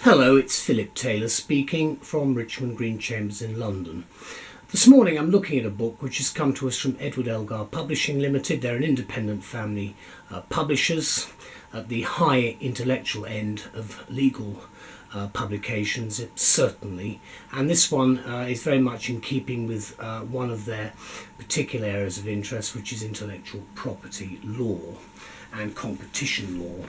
Hello, it's Philip Taylor speaking from Richmond Green Chambers in London. This morning I'm looking at a book which has come to us from Elgar Publishing Limited. They're an independent family publishers at the high intellectual end of legal publications, certainly. And this one is very much in keeping with one of their particular areas of interest, which is intellectual property law and competition law.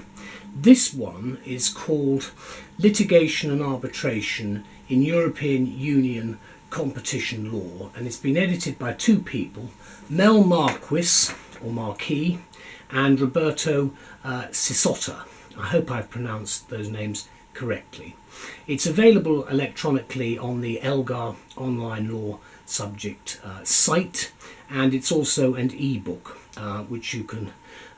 This one is called Litigation and Arbitration in European Union Competition Law, and it's been edited by two people, Mel Marquis, or Marquis, and Roberto Cisotta. I hope I've pronounced those names correctly. It's available electronically on the Elgar online law subject site, and it's also an e-book which you can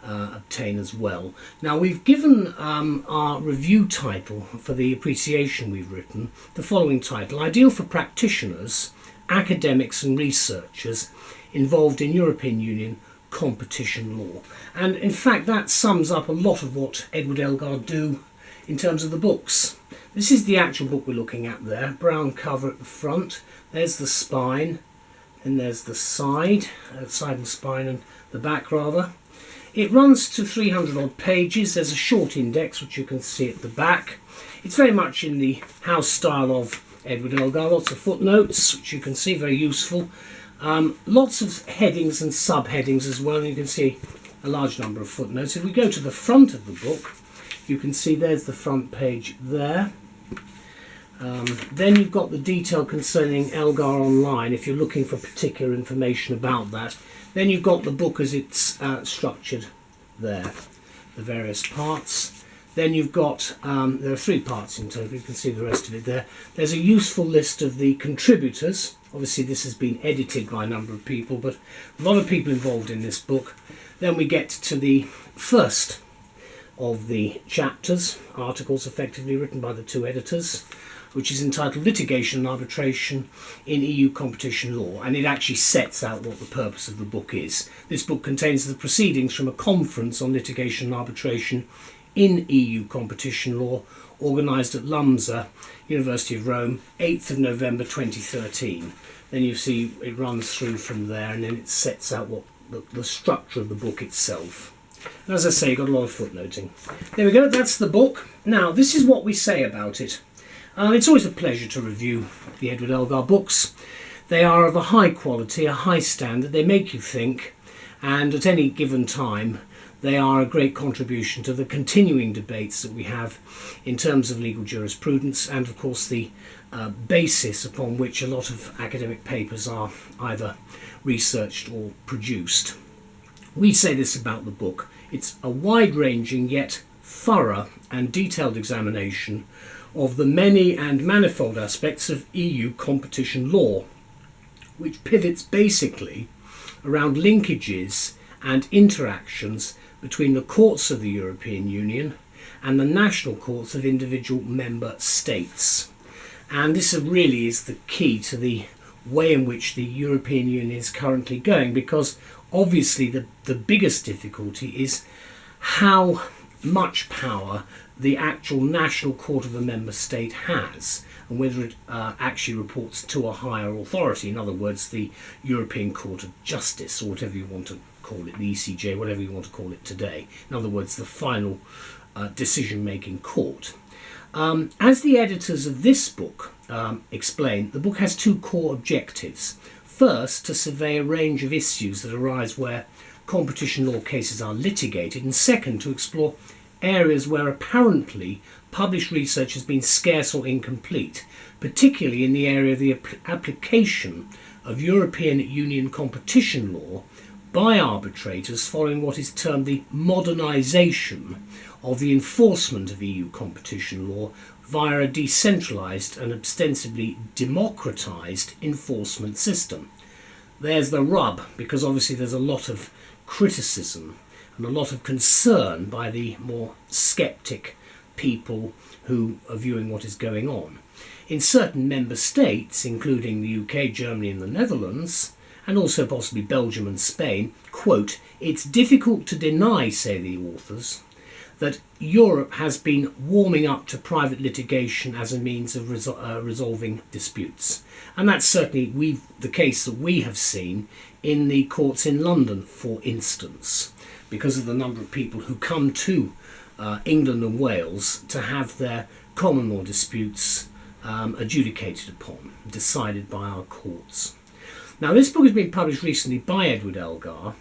obtain as well. Now, we've given our review title for the appreciation we've written the following title: Ideal for practitioners, academics and researchers involved in European Union competition law. And in fact that sums up a lot of what Elgar do in terms of the books. This is the actual book we're looking at there, brown cover at the front. There's the spine, and there's the side and spine, and the back rather. It runs to 300 odd pages. There's a short index which you can see at the back. It's very much in the house style of Elgar, lots of footnotes which you can see, very useful. Lots of headings and subheadings as well, and you can see a large number of footnotes. If we go to the front of the book, you can see there's the front page there. Then you've got the detail concerning Elgar Online if you're looking for particular information about that. Then you've got the book as it's structured there, the various parts. Then you've got, there are three parts in total, you can see the rest of it there. There's a useful list of the contributors. Obviously this has been edited by a number of people, but a lot of people involved in this book. Then we get to the first of the chapters, articles effectively written by the two editors, which is entitled Litigation and Arbitration in EU Competition Law, and it actually sets out what the purpose of the book is. This book contains the proceedings from a conference on litigation and arbitration in EU competition law organised at LUMSA, University of Rome, 8th of November 2013. Then you see it runs through from there, and then it sets out what the structure of the book itself. And as I say, you've got a lot of footnoting. There we go, that's the book. Now, this is what we say about it. It's always a pleasure to review the Elgar books. They are of a high quality, a high standard. They make you think, and at any given time they are a great contribution to the continuing debates that we have in terms of legal jurisprudence, and of course the basis upon which a lot of academic papers are either researched or produced. We say this about the book: it's a wide-ranging yet thorough and detailed examination of the many and manifold aspects of EU competition law, which pivots basically around linkages and interactions between the courts of the European Union and the national courts of individual member states. And this really is the key to the way in which the European Union is currently going, because obviously the biggest difficulty is how much power the actual national court of a member state has, and whether it actually reports to a higher authority, in other words the European Court of Justice, or whatever you want to call it, the ECJ, whatever you want to call it today, in other words the final decision-making court. As the editors of this book explain, the book has two core objectives. First, to survey a range of issues that arise where competition law cases are litigated, and second, to explore areas where apparently published research has been scarce or incomplete, particularly in the area of the application of European Union competition law by arbitrators following what is termed the modernisation of the enforcement of EU competition law via a decentralised and ostensibly democratised enforcement system. There's the rub, because obviously there's a lot of criticism and a lot of concern by the more sceptic people who are viewing what is going on. In certain member states, including the UK, Germany and the Netherlands, and also possibly Belgium and Spain, quote, "It's difficult to deny," say the authors, that Europe has been warming up to private litigation as a means of resolving disputes. And that's certainly the case that we have seen in the courts in London, for instance, because of the number of people who come to England and Wales to have their common law disputes adjudicated upon, decided by our courts. Now, this book has been published recently by Edward Elgar.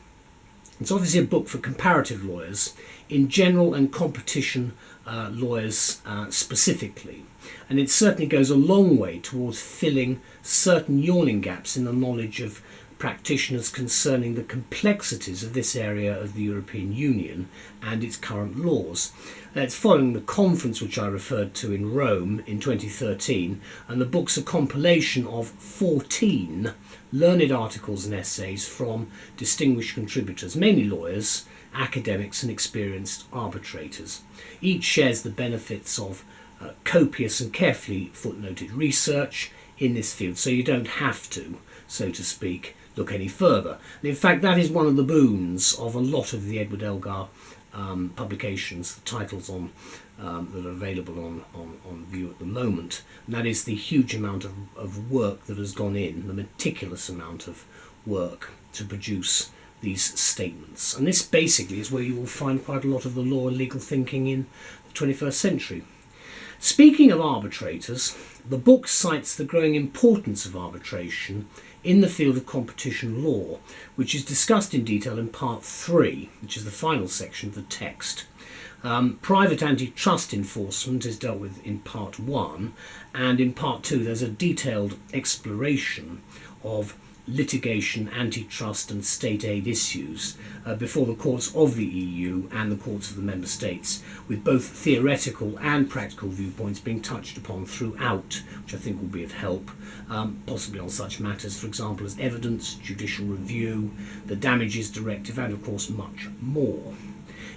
It's obviously a book for comparative lawyers in general and competition lawyers specifically. And it certainly goes a long way towards filling certain yawning gaps in the knowledge of practitioners concerning the complexities of this area of the European Union and its current laws. It's following the conference which I referred to in Rome in 2013, and the book's a compilation of 14 learned articles and essays from distinguished contributors, mainly lawyers, academics and experienced arbitrators. Each shares the benefits of copious and carefully footnoted research in this field, so you don't have to, so to speak, look any further. And in fact, that is one of the boons of a lot of the Edward Elgar publications, the titles on that are available on view at the moment, and that is the huge amount of work that has gone in, the meticulous amount of work to produce these statements. And this basically is where you will find quite a lot of the law and legal thinking in the 21st century. Speaking of arbitrators, the book cites the growing importance of arbitration in the field of competition law, which is discussed in detail in Part 3, which is the final section of the text. Private antitrust enforcement is dealt with in Part 1, and in Part 2 there's a detailed exploration of litigation, antitrust and state aid issues before the courts of the EU and the courts of the member states, with both theoretical and practical viewpoints being touched upon throughout, which I think will be of help, possibly on such matters, for example, as evidence, judicial review, the damages directive, and of course much more.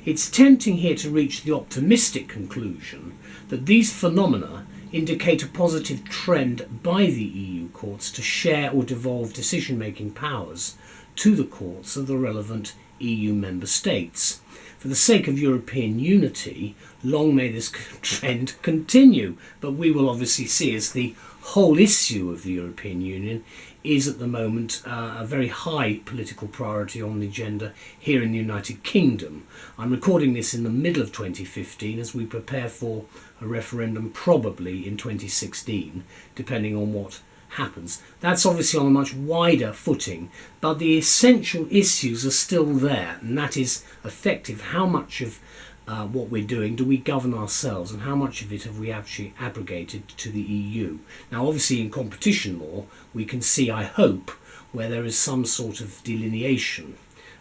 It's tempting here to reach the optimistic conclusion that these phenomena indicate a positive trend by the EU courts to share or devolve decision-making powers to the courts of the relevant EU member states. For the sake of European unity, long may this trend continue, but we will obviously see as the whole issue of the European Union is at the moment a very high political priority on the agenda here in the United Kingdom. I'm recording this in the middle of 2015 as we prepare for a referendum probably in 2016, depending on what happens. That's obviously on a much wider footing, but the essential issues are still there, and that is effective. How much of what we're doing do we govern ourselves, and how much of it have we actually abrogated to the EU? Now obviously in competition law we can see, I hope, where there is some sort of delineation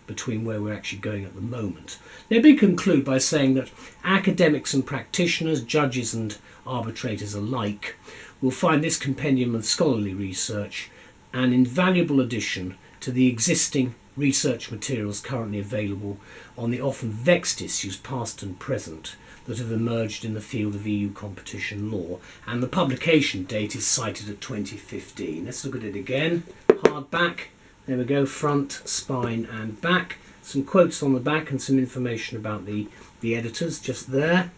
between where we're actually going at the moment. Let me conclude by saying that academics and practitioners, judges and arbitrators alike will find this compendium of scholarly research an invaluable addition to the existing research materials currently available on the often vexed issues past and present that have emerged in the field of EU competition law, and the publication date is cited at 2015. Let's look at it again. Hardback, there we go, front, spine and back. Some quotes on the back and some information about the editors just there.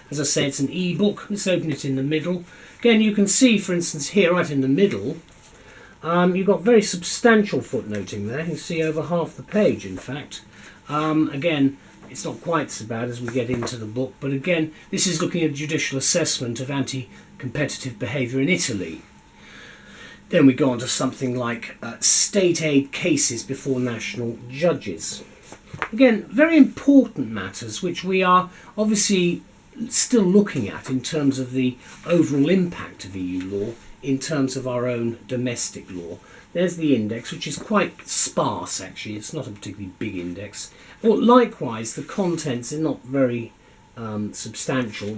As I say, it's an e-book. Let's open it in the middle. Again, you can see, for instance, here right in the middle, you've got very substantial footnoting there. You can see over half the page, in fact. Again, it's not quite so bad as we get into the book, but again, this is looking at judicial assessment of anti-competitive behaviour in Italy. Then we go on to something like state aid cases before national judges. Again, very important matters which we are obviously still looking at in terms of the overall impact of EU law in terms of our own domestic law. There's the index, which is quite sparse actually. It's not a particularly big index. Well, likewise, the contents are not very substantial,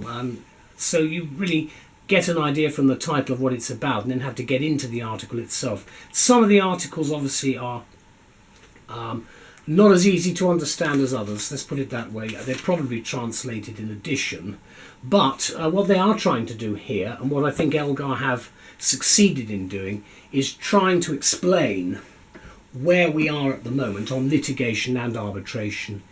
so you really get an idea from the title of what it's about and then have to get into the article itself. Some of the articles obviously are not as easy to understand as others, let's put it that way. They're probably translated in addition, but what they are trying to do here, and what I think Elgar have succeeded in doing, is trying to explain where we are at the moment on litigation and arbitration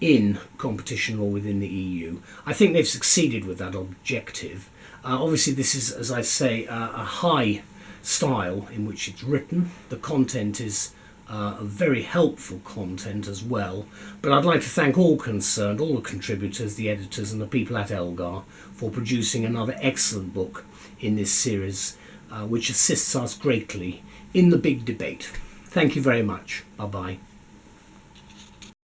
in competition law within the EU. I think they've succeeded with that objective. Obviously this is, as I say, a high style in which it's written. The content is a very helpful content as well, but I'd like to thank all concerned, all the contributors, the editors and the people at Elgar for producing another excellent book in this series, which assists us greatly in the big debate. Thank you very much. Bye bye.